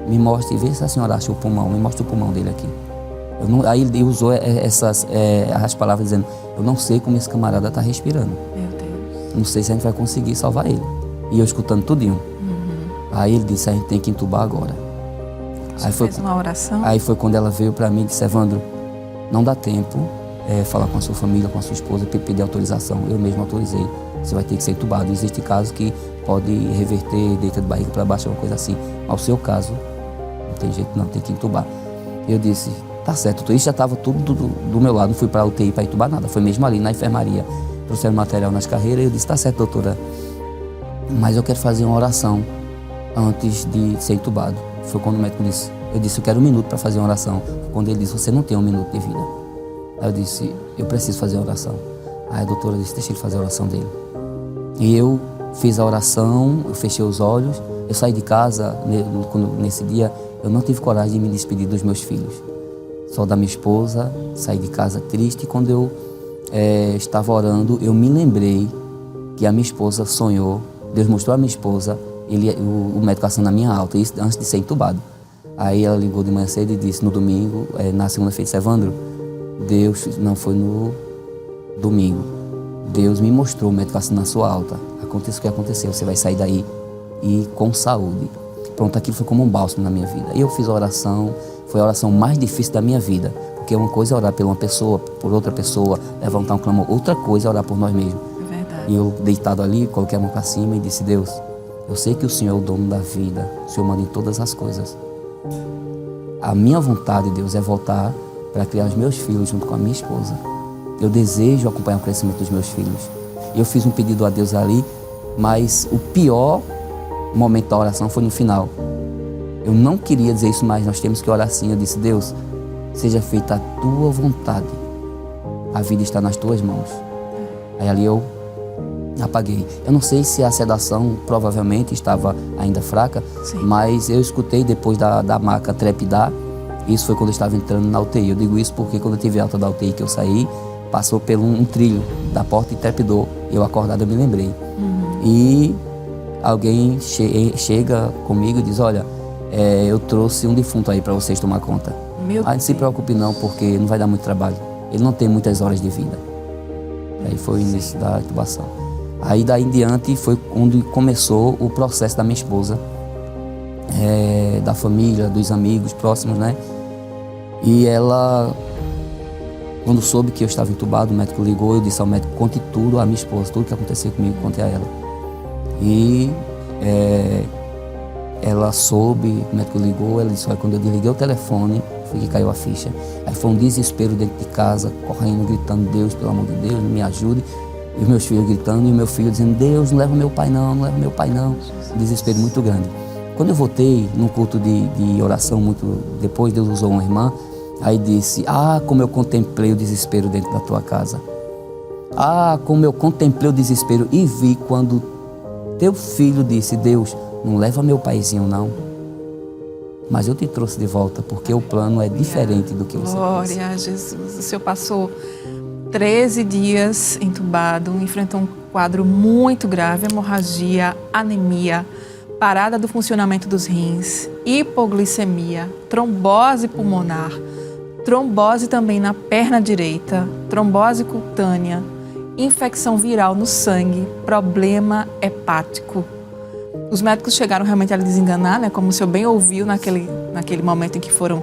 Me mostre e vê se a senhora acha o pulmão, me mostra o pulmão dele aqui. Aí ele usou as palavras dizendo, eu não sei como esse camarada está respirando. Meu Deus. Não sei se a gente vai conseguir salvar ele. E eu escutando tudinho. Aí ele disse, a gente tem que entubar agora. Você fez uma oração? Aí foi quando ela veio para mim e disse, Evandro, não dá tempo falar com a sua família, com a sua esposa, pedir autorização. Eu mesmo autorizei. Você vai ter que ser entubado. Existe casos que pode reverter, deita de barriga para baixo, uma coisa assim. Ao seu caso, não tem jeito não, tem que entubar. Eu disse, tá certo, isso já estava tudo do meu lado, não fui para a UTI para entubar nada, foi mesmo ali na enfermaria, trouxeram material nas carreiras, eu disse, tá certo, doutora, mas eu quero fazer uma oração antes de ser entubado. Foi quando o médico disse, eu disse, eu quero 1 minuto para fazer uma oração. Quando ele disse, você não tem 1 minuto de vida. Aí eu disse, eu preciso fazer a oração. Aí a doutora disse, deixa ele fazer a oração dele. E eu fiz a oração, eu fechei os olhos, eu saí de casa, nesse dia, eu não tive coragem de me despedir dos meus filhos. Só da minha esposa, saí de casa triste. E quando eu estava orando, eu me lembrei que a minha esposa sonhou, Deus mostrou a minha esposa, o médico passando na minha alta, isso antes de ser entubado. Aí ela ligou de manhã cedo e disse, no domingo, na segunda-feira, disse, Evandro, Deus, não foi no domingo, Deus me mostrou o médico passando na sua alta. Aconteceu o que aconteceu, você vai sair daí e com saúde. Pronto, aquilo foi como um bálsamo na minha vida. E eu fiz a oração, foi a oração mais difícil da minha vida, porque uma coisa é orar por uma pessoa, por outra pessoa, levantar um clamor, outra coisa é orar por nós mesmos. É verdade. E eu, deitado ali, coloquei a mão para cima e disse, Deus, eu sei que o Senhor é o dono da vida, o Senhor manda em todas as coisas. A minha vontade, Deus, é voltar para criar os meus filhos junto com a minha esposa. Eu desejo acompanhar o crescimento dos meus filhos. Eu fiz um pedido a Deus ali, mas o pior momento da oração foi no final. Eu não queria dizer isso, mas nós temos que orar assim. Eu disse, Deus, seja feita a tua vontade. A vida está nas tuas mãos. Aí ali eu apaguei. Eu não sei se a sedação provavelmente estava ainda fraca, Sim. mas eu escutei depois da maca trepidar Isso foi quando eu estava entrando na UTI. Eu digo isso porque quando eu tive alta da UTI que eu saí, passou por um trilho da porta e trepidou. Eu acordado, eu me lembrei. E alguém chega comigo e diz, olha, eu trouxe um defunto aí para vocês tomar conta. Não se preocupe não, porque não vai dar muito trabalho. Ele não tem muitas horas de vida. Aí foi o início da intubação. Aí daí em diante foi quando começou o processo da minha esposa, da família, dos amigos próximos, né? E ela, quando soube que eu estava entubado, o médico ligou, eu disse ao médico, conte tudo à minha esposa, tudo que aconteceu comigo, conte a ela. E ela soube, o médico ligou, ela disse, olha, quando eu desliguei o telefone, foi que caiu a ficha. Aí foi um desespero dentro de casa, correndo, gritando, Deus, pelo amor de Deus, me ajude. E os meus filhos gritando, e o meu filho dizendo, Deus, não leva meu pai não, não leva meu pai não. Um desespero muito grande. Quando eu voltei num culto de oração, muito depois, Deus usou uma irmã, aí disse, como eu contemplei o desespero dentro da tua casa. Como eu contemplei o desespero e vi quando teu filho disse, Deus, não leva meu paizinho não, mas eu te trouxe de volta, porque o plano é diferente do que você pensa. Glória a Jesus. O Senhor passou 13 dias entubado, enfrentou um quadro muito grave, hemorragia, anemia, parada do funcionamento dos rins, hipoglicemia, trombose pulmonar, trombose também na perna direita, trombose cutânea, infecção viral no sangue, problema hepático. Os médicos chegaram realmente a lhe desenganar, né? Como o senhor bem ouviu naquele momento em que foram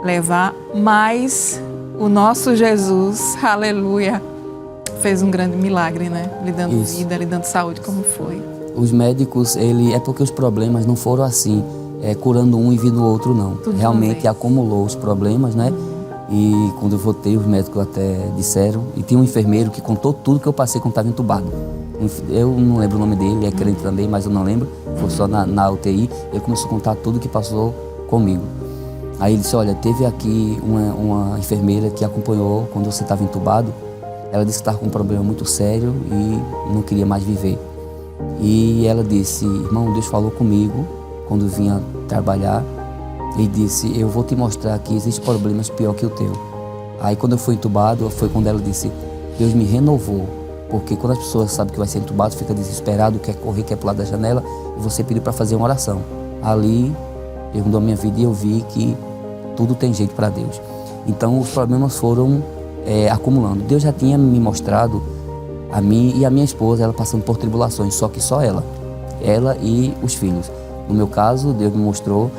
levar, mas o nosso Jesus, aleluia, fez um grande milagre, né? Lhe dando vida, lhe dando saúde, como foi? Os médicos, é porque os problemas não foram assim, curando um e vindo o outro, não. Tudo realmente acumulou os problemas, né? E quando eu voltei, os médicos até disseram, e tinha um enfermeiro que contou tudo que eu passei quando estava entubado. Eu não lembro o nome dele, é crente também, mas eu não lembro, foi só na UTI. Ele começou a contar tudo que passou comigo. Aí ele disse, olha, teve aqui uma enfermeira que acompanhou quando você estava entubado. Ela disse que estava com um problema muito sério e não queria mais viver. E ela disse, irmão, Deus falou comigo quando vinha trabalhar. Ele disse, eu vou te mostrar que existem problemas pior que o teu. Aí quando eu fui entubado, foi quando ela disse, Deus me renovou. Porque quando as pessoas sabem que vai ser entubado, fica desesperado, quer correr, quer pular da janela, e você pediu para fazer uma oração. Ali, Deus mudou a minha vida e eu vi que tudo tem jeito para Deus. Então os problemas foram acumulando. Deus já tinha me mostrado, a mim e a minha esposa, ela passando por tribulações, só que só ela e os filhos. No meu caso, Deus me mostrou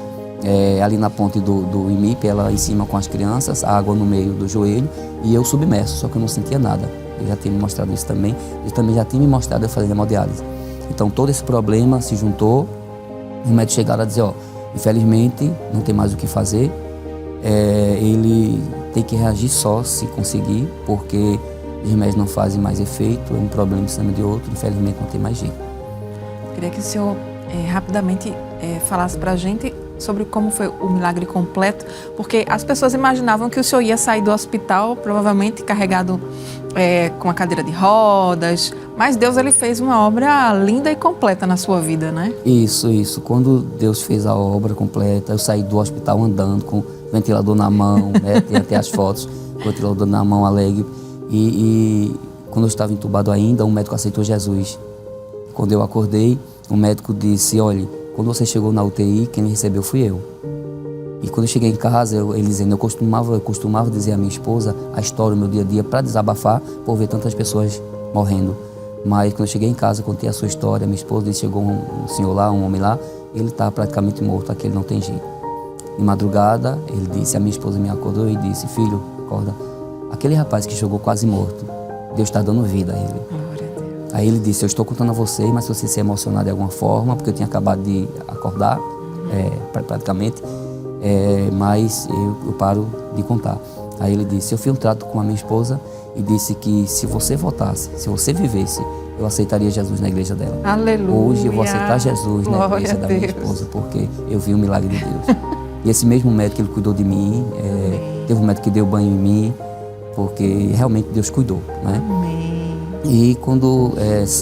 ali na ponte do IMIP, ela em cima com as crianças, a água no meio do joelho e eu submerso, só que eu não sentia nada. Ele já tinha me mostrado isso também. Ele também já tinha me mostrado eu fazer hemodiálise. Então todo esse problema se juntou. Os médicos chegaram a dizer, infelizmente não tem mais o que fazer. Ele tem que reagir só se conseguir, porque os remédios não fazem mais efeito, é um problema em cima de outro, infelizmente não tem mais jeito. Queria que o senhor rapidamente falasse pra gente sobre como foi o milagre completo, porque as pessoas imaginavam que o senhor ia sair do hospital, provavelmente carregado com a cadeira de rodas, mas Deus ele fez uma obra linda e completa na sua vida, né? Isso. Quando Deus fez a obra completa, eu saí do hospital andando com o ventilador na mão, né? Tem até as fotos, com o ventilador na mão, alegre. E quando eu estava entubado ainda, um médico aceitou Jesus. Quando eu acordei, o médico disse, olha, quando você chegou na UTI, quem me recebeu fui eu. E quando eu cheguei em casa, ele dizendo, eu costumava dizer à minha esposa a história do meu dia a dia para desabafar por ver tantas pessoas morrendo. Mas quando eu cheguei em casa, contei a sua história, minha esposa disse, chegou um senhor lá, um homem lá, ele está praticamente morto, aquele não tem jeito. De madrugada, ele disse, a minha esposa me acordou e disse, filho, acorda, aquele rapaz que chegou quase morto, Deus está dando vida a ele. Glória a Deus. Aí ele disse, eu estou contando a você, mas se você se emocionar de alguma forma, porque eu tinha acabado de acordar, praticamente, mas eu paro de contar. Aí ele disse, eu fiz um trato com a minha esposa e disse que se você votasse, se você vivesse, eu aceitaria Jesus na igreja dela. Aleluia. Hoje eu vou aceitar Jesus na igreja da minha esposa, porque eu vi o milagre de Deus. E esse mesmo médico, ele cuidou de mim, teve um médico que deu banho em mim, porque realmente Deus cuidou, né? Amém. E quando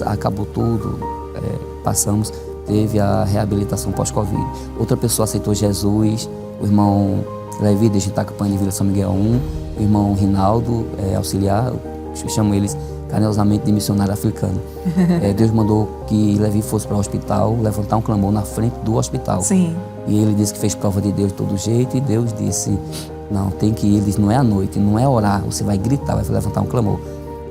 acabou tudo, passamos, teve a reabilitação pós-Covid. Outra pessoa aceitou Jesus, o irmão Levi, desde Itacapanha de Vila São Miguel 1, o irmão Rinaldo, auxiliar, eu chamo eles carinhosamente de missionário africano. Deus mandou que Levi fosse para o hospital, levantar um clamor na frente do hospital. Sim. E ele disse que fez prova de Deus de todo jeito, e Deus disse, não, tem que ir. Ele disse, não é à noite, não é orar, você vai gritar, vai levantar um clamor.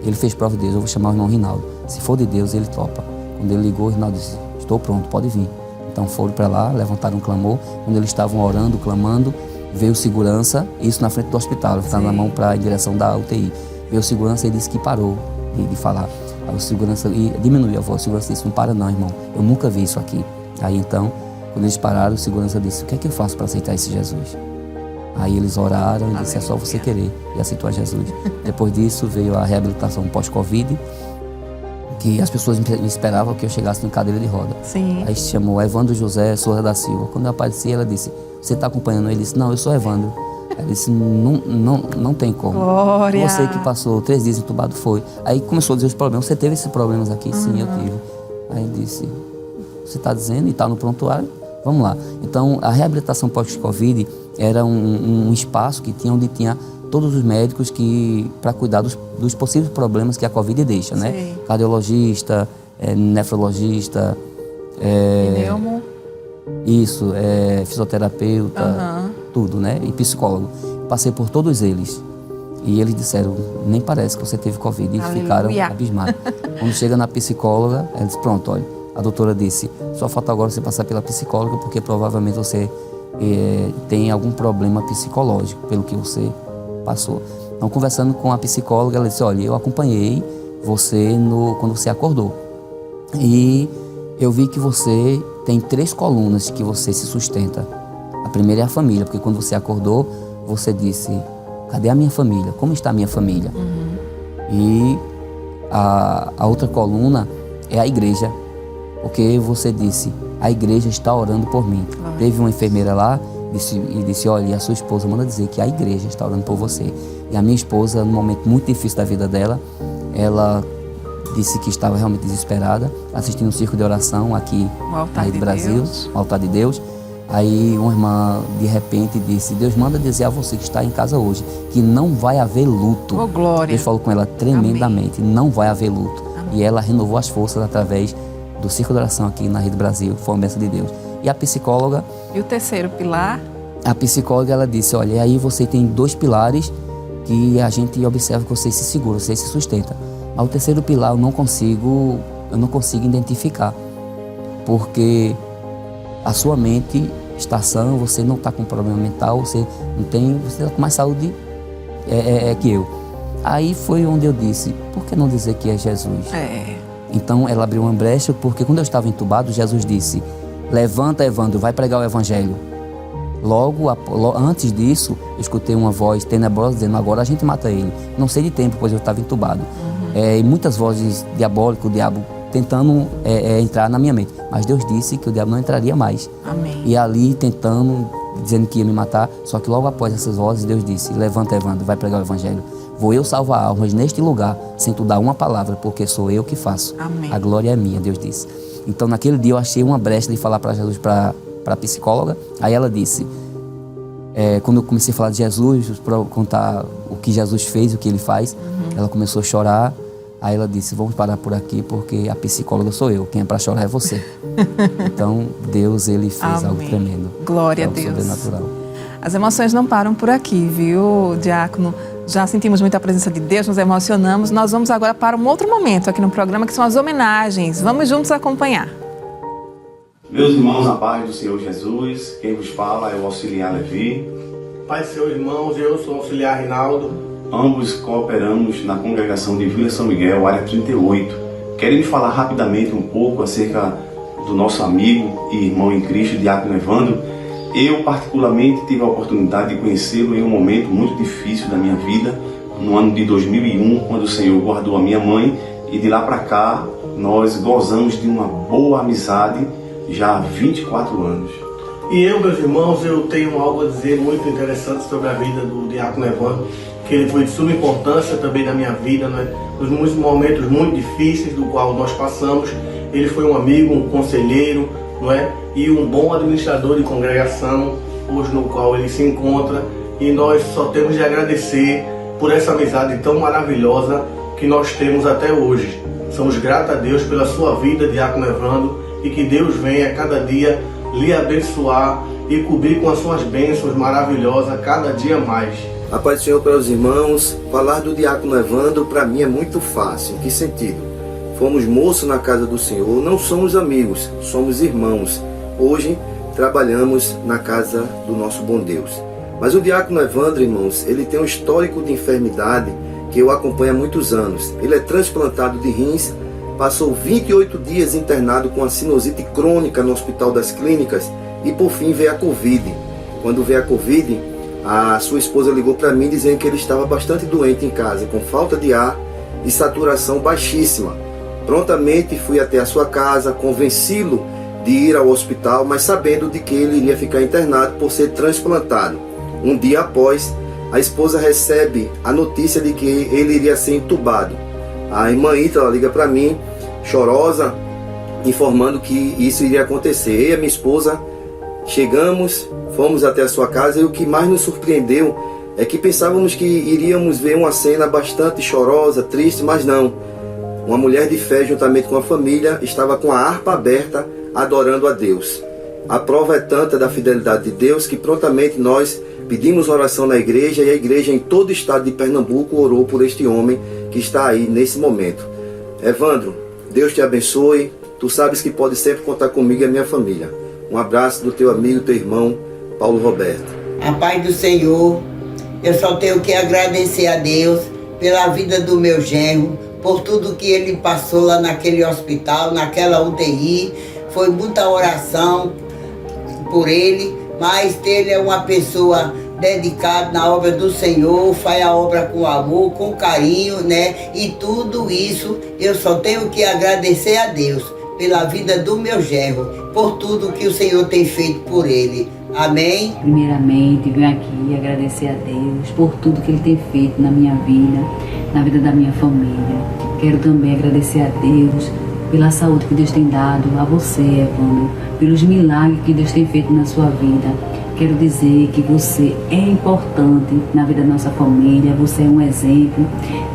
Ele fez prova de Deus, eu vou chamar o irmão Rinaldo. Se for de Deus, ele topa. Quando ele ligou, o Rinaldo disse, estou pronto, pode vir. Então foram para lá, levantaram um clamor. Quando eles estavam orando, clamando, veio segurança, isso na frente do hospital, estava na mão para a direção da UTI. Veio segurança e disse que parou de falar. Aí o segurança diminuiu a voz, o segurança disse, não para não, irmão, eu nunca vi isso aqui. Aí então, quando eles pararam, o segurança disse, o que é que eu faço para aceitar esse Jesus? Aí eles oraram e disse, é só você querer, e aceitou a Jesus. Depois disso veio a reabilitação pós-Covid, que as pessoas esperavam que eu chegasse em cadeira de roda. Sim. Aí chamou Evandro José Souza da Silva. Quando eu apareci, ela disse, você está acompanhando? Ele disse, não, eu sou Evandro. Ela disse, não tem como. Glória. Você que passou 3 dias entubado foi. Aí começou a dizer os problemas. Você teve esses problemas aqui? Sim, eu tive. Aí disse, você está dizendo e está no prontuário? Vamos lá. Então, a reabilitação pós-Covid era um espaço que tinha, onde tinha todos os médicos para cuidar dos possíveis problemas que a Covid deixa, né? Sim. Cardiologista, nefrologista, Pneumo. Isso, fisioterapeuta, tudo, né? E psicólogo. Passei por todos eles. E eles disseram, nem parece que você teve Covid. E ficaram abismados. Quando chega na psicóloga, ela disse, pronto, olha, a doutora disse, só falta agora você passar pela psicóloga, porque provavelmente você tem algum problema psicológico, pelo que você passou. Então, conversando com a psicóloga, ela disse, olha, eu acompanhei você quando você acordou. E eu vi que você tem 3 colunas que você se sustenta. A primeira é a família, porque quando você acordou, você disse, cadê a minha família? Como está a minha família? E a outra coluna é a igreja, porque você disse, a igreja está orando por mim. Teve uma enfermeira lá e disse, olha, a sua esposa manda dizer que a igreja está orando por você. E a minha esposa, num momento muito difícil da vida dela, ela disse que estava realmente desesperada, assistindo um circo de oração aqui na Rede Brasil, no Altar de Deus. Aí uma irmã, de repente, disse, Deus manda dizer a você que está em casa hoje, que não vai haver luto. Oh, glória. Deus falou com ela tremendamente, não vai haver luto. Amém. E ela renovou as forças através do circo de oração aqui na Rede Brasil, foi uma bênção de Deus. E a psicóloga... E o terceiro pilar? A psicóloga, ela disse, olha, aí você tem 2 pilares que a gente observa que você se segura, você se sustenta. Mas o terceiro pilar eu não consigo identificar, porque a sua mente está sã, você não está com problema mental, você está com mais saúde que eu. Aí foi onde eu disse, por que não dizer que é Jesus? Então ela abriu uma brecha, porque quando eu estava entubado, Jesus disse, levanta, Evandro, vai pregar o evangelho. Logo antes disso, eu escutei uma voz tenebrosa dizendo, agora a gente mata ele. Não sei de tempo, pois eu estava entubado. E muitas vozes diabólicas, o diabo tentando entrar na minha mente. Mas Deus disse que o diabo não entraria mais. Amém. E ali tentando, dizendo que ia me matar. Só que logo após essas vozes, Deus disse, levanta, Evandro, vai pregar o evangelho. Vou eu salvar almas neste lugar, sem tu dar uma palavra, porque sou eu que faço. Amém. A glória é minha, Deus disse. Então naquele dia eu achei uma brecha de falar para Jesus, para a psicóloga. Aí ela disse, quando eu comecei a falar de Jesus, para contar o que Jesus fez, o que ele faz, ela começou a chorar. Aí ela disse, vamos parar por aqui, porque a psicóloga sou eu, quem é para chorar é você. Então Deus, ele fez algo tremendo. Glória a Deus. Sobrenatural. As emoções não param por aqui, viu, diácono? Já sentimos muita presença de Deus, nos emocionamos. Nós vamos agora para um outro momento aqui no programa, que são as homenagens. Vamos juntos acompanhar. Meus irmãos, a paz do Senhor Jesus, quem vos fala é o auxiliar Levi. Pai, Senhor, irmãos, eu sou o auxiliar Rinaldo. Ambos cooperamos na congregação de Vila São Miguel, área 38. Queremos falar rapidamente um pouco acerca do nosso amigo e irmão em Cristo, diácono Evandro. Eu, particularmente, tive a oportunidade de conhecê-lo em um momento muito difícil da minha vida, no ano de 2001, quando o Senhor guardou a minha mãe, e de lá para cá nós gozamos de uma boa amizade já há 24 anos. E eu, meus irmãos, eu tenho algo a dizer muito interessante sobre a vida do diácono Evandro, que ele foi de suma importância também na minha vida, né? Nos muitos momentos muito difíceis do qual nós passamos. Ele foi um amigo, um conselheiro, não é? E um bom administrador de congregação. hoje no qual ele se encontra, e nós só temos de agradecer por essa amizade tão maravilhosa que nós temos até hoje. Somos gratos a Deus pela sua vida, Diácono Evandro, e que Deus venha cada dia lhe abençoar e cobrir com as suas bênçãos maravilhosas cada dia mais. A paz do Senhor para os irmãos. Falar do Diácono Evandro para mim é muito fácil. Em que sentido? Fomos moços na casa do Senhor, não somos amigos, somos irmãos. Hoje trabalhamos na casa do nosso bom Deus. Mas o Diácono Evandro, irmãos, ele tem um histórico de enfermidade que eu acompanho há muitos anos. Ele é transplantado de rins, passou 28 dias internado com a sinusite crônica no Hospital das Clínicas e por fim veio a Covid. Quando veio a Covid, a sua esposa ligou para mim dizendo que ele estava bastante doente em casa, com falta de ar e saturação baixíssima. Prontamente fui até a sua casa, convenci-lo de ir ao hospital, mas sabendo de que ele iria ficar internado por ser transplantado. Um dia após, a esposa recebe a notícia de que ele iria ser entubado. A irmã Ítala liga para mim, chorosa, informando que isso iria acontecer. Eu e a minha esposa chegamos, fomos até a sua casa, e o que mais nos surpreendeu é que pensávamos que iríamos ver uma cena bastante chorosa, triste, mas não. Uma mulher de fé, juntamente com a família, estava com a harpa aberta, adorando a Deus. A prova é tanta da fidelidade de Deus que prontamente nós pedimos oração na igreja, e a igreja em todo o estado de Pernambuco orou por este homem que está aí nesse momento. Evandro, Deus te abençoe. Tu sabes que pode sempre contar comigo e a minha família. Um abraço do teu amigo, teu irmão, Paulo Roberto. A paz do Senhor. Eu só tenho que agradecer a Deus pela vida do meu genro, por tudo que ele passou lá naquele hospital, naquela UTI. Foi muita oração por ele, mas ele é uma pessoa dedicada na obra do Senhor, faz a obra com amor, com carinho, né? E tudo isso eu só tenho que agradecer a Deus pela vida do meu genro, por tudo que o Senhor tem feito por ele. Amém? Primeiramente, venho aqui agradecer a Deus por tudo que Ele tem feito na minha vida, na vida da minha família. Quero também agradecer a Deus pela saúde que Deus tem dado a você, Evandro, pelos milagres que Deus tem feito na sua vida. Quero dizer que você é importante na vida da nossa família, você é um exemplo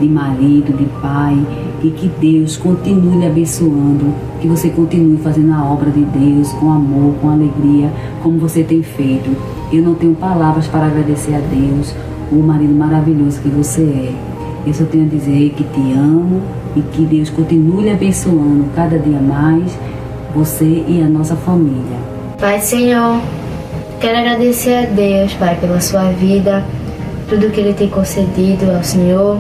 de marido, de pai, e que Deus continue lhe abençoando, que você continue fazendo a obra de Deus com amor, com alegria, como você tem feito. Eu não tenho palavras para agradecer a Deus, o marido maravilhoso que você é. Eu só tenho a dizer que te amo e que Deus continue lhe abençoando cada dia mais, você e a nossa família. Pai Senhor, quero agradecer a Deus, Pai, pela sua vida, tudo que Ele tem concedido ao Senhor,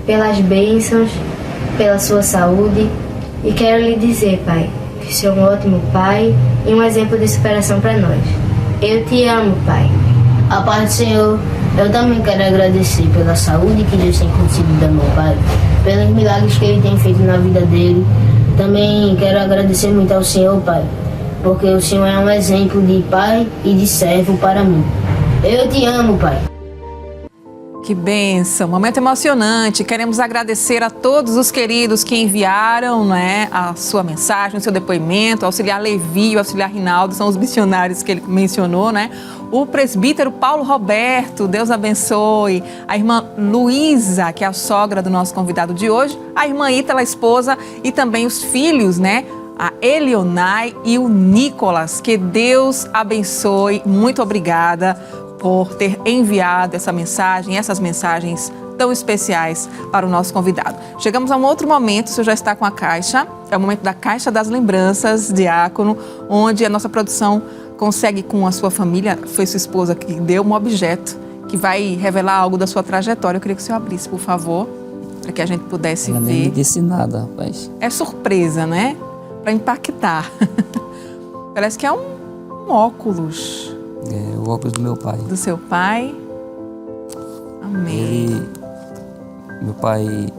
pelas bênçãos, pela sua saúde. E quero lhe dizer, Pai, que o Senhor é um ótimo Pai e um exemplo de superação para nós. Eu te amo, Pai. A paz do Senhor, eu também quero agradecer pela saúde que Deus tem concedido ao meu Pai, pelos milagres que Ele tem feito na vida dele. Também quero agradecer muito ao Senhor, Pai, porque o Senhor é um exemplo de pai e de servo para mim. Eu te amo, Pai. Que bênção, momento emocionante. Queremos agradecer a todos os queridos que enviaram, né, a sua mensagem, o seu depoimento. O auxiliar Levi e o auxiliar Rinaldo são os missionários que ele mencionou, né? O presbítero Paulo Roberto, Deus abençoe. A irmã Luísa, que é a sogra do nosso convidado de hoje. A irmã Ítala, a esposa, e também os filhos, né? A Elionai e o Nicolas. Que Deus abençoe. Muito obrigada por ter enviado essa mensagem, essas mensagens tão especiais para o nosso convidado. Chegamos a um outro momento, o senhor já está com a caixa, é o momento da Caixa das Lembranças, Diácono, onde a nossa produção consegue com a sua família, foi sua esposa que deu um objeto que vai revelar algo da sua trajetória. Eu queria que o senhor abrisse, por favor, para que a gente pudesse Ela ver. nem me disse nada, rapaz. É surpresa, né? Para impactar. Parece que é um óculos. É o óculos do meu pai. Do seu pai. Amém. Meu pai,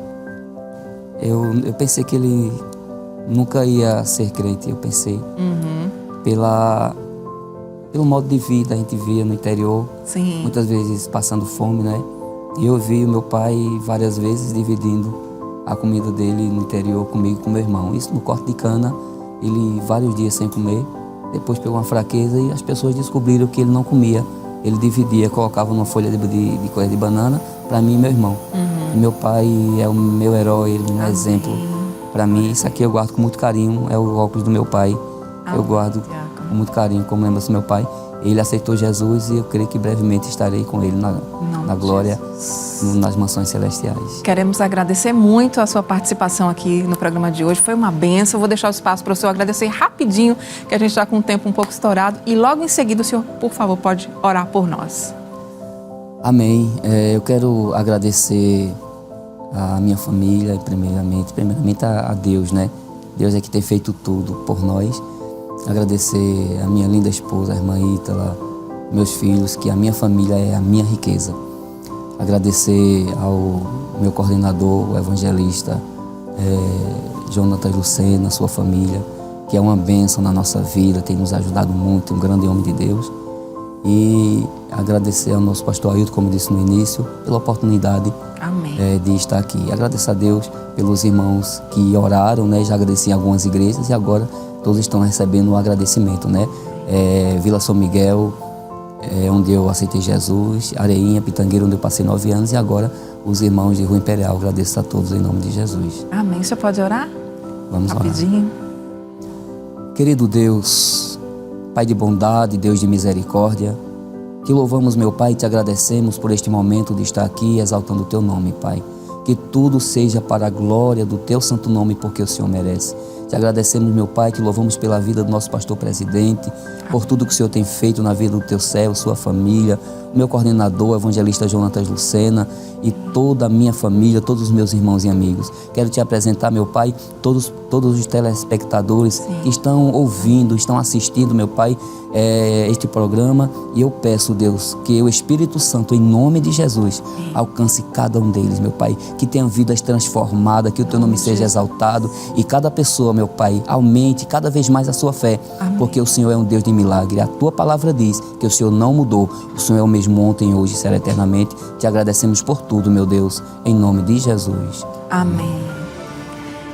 eu pensei que ele nunca ia ser crente, eu pensei. Pelo modo de vida, a gente via no interior, Sim. muitas vezes passando fome, né? E eu vi o meu pai várias vezes dividindo a comida dele no interior comigo e com meu irmão. Isso no corte de cana, ele vários dias sem comer. depois pegou uma fraqueza e as pessoas descobriram que ele não comia. Ele dividia, colocava numa folha de coisa de banana para mim e meu irmão. E meu pai é o meu herói, ele é um exemplo para mim. Isso aqui eu guardo com muito carinho, é o óculos do meu pai. Eu guardo com muito carinho, como lembrança do meu pai. Ele aceitou Jesus e eu creio que brevemente estarei com ele na glória, nas mansões celestiais. Queremos agradecer muito a sua participação aqui no programa de hoje. Foi uma bênção. Eu vou deixar o espaço para o senhor agradecer rapidinho, que a gente está com o tempo um pouco estourado. E logo em seguida o senhor, por favor, pode orar por nós. Amém. Eu quero agradecer a minha família, primeiramente a Deus, né? Deus é que tem feito tudo por nós. Agradecer a minha linda esposa, a irmã Ítala, meus filhos, que a minha família é a minha riqueza. Agradecer ao meu coordenador, o evangelista Jonatas Lucena, sua família, que é uma bênção na nossa vida, tem nos ajudado muito, um grande homem de Deus. E agradecer ao nosso pastor Ailton, como eu disse no início, pela oportunidade de estar aqui. Agradecer a Deus pelos irmãos que oraram, né? Já agradeci em algumas igrejas e agora todos estão recebendo um agradecimento, né? Vila São Miguel, onde eu aceitei Jesus, Areinha, Pitangueira, onde eu passei 9 anos, e agora os irmãos de Rua Imperial. Agradeço a todos em nome de Jesus. Amém. O senhor pode orar? Vamos rapidinho. Orar. Querido Deus, Pai de bondade, Deus de misericórdia, te louvamos, meu Pai, e te agradecemos por este momento de estar aqui exaltando o teu nome, Pai. Que tudo seja para a glória do teu santo nome, porque o Senhor merece. Te agradecemos, meu Pai, te louvamos pela vida do nosso pastor presidente, por tudo que o Senhor tem feito na vida do teu servo, sua família, o meu coordenador, o evangelista Jonatas Lucena, e toda a minha família, todos os meus irmãos e amigos. Quero te apresentar, meu Pai, todos os telespectadores que estão ouvindo, estão assistindo, meu Pai, este programa. E eu peço, Deus, que o Espírito Santo, em nome de Jesus, alcance cada um deles, meu Pai, que tenham vidas transformadas, que o teu nome seja exaltado e cada pessoa, meu Pai, aumente cada vez mais a sua fé, porque o Senhor é um Deus de milagre. A tua palavra diz que o Senhor não mudou, o Senhor é o mesmo ontem, hoje e será eternamente. Te agradecemos por tudo, meu Deus, em nome de Jesus. Amém.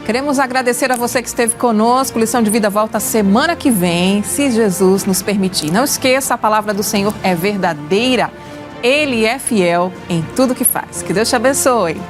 Queremos agradecer a você que esteve conosco. Lição de Vida volta semana que vem, se Jesus nos permitir. Não esqueça, a palavra do Senhor é verdadeira. Ele é fiel em tudo que faz. Que Deus te abençoe.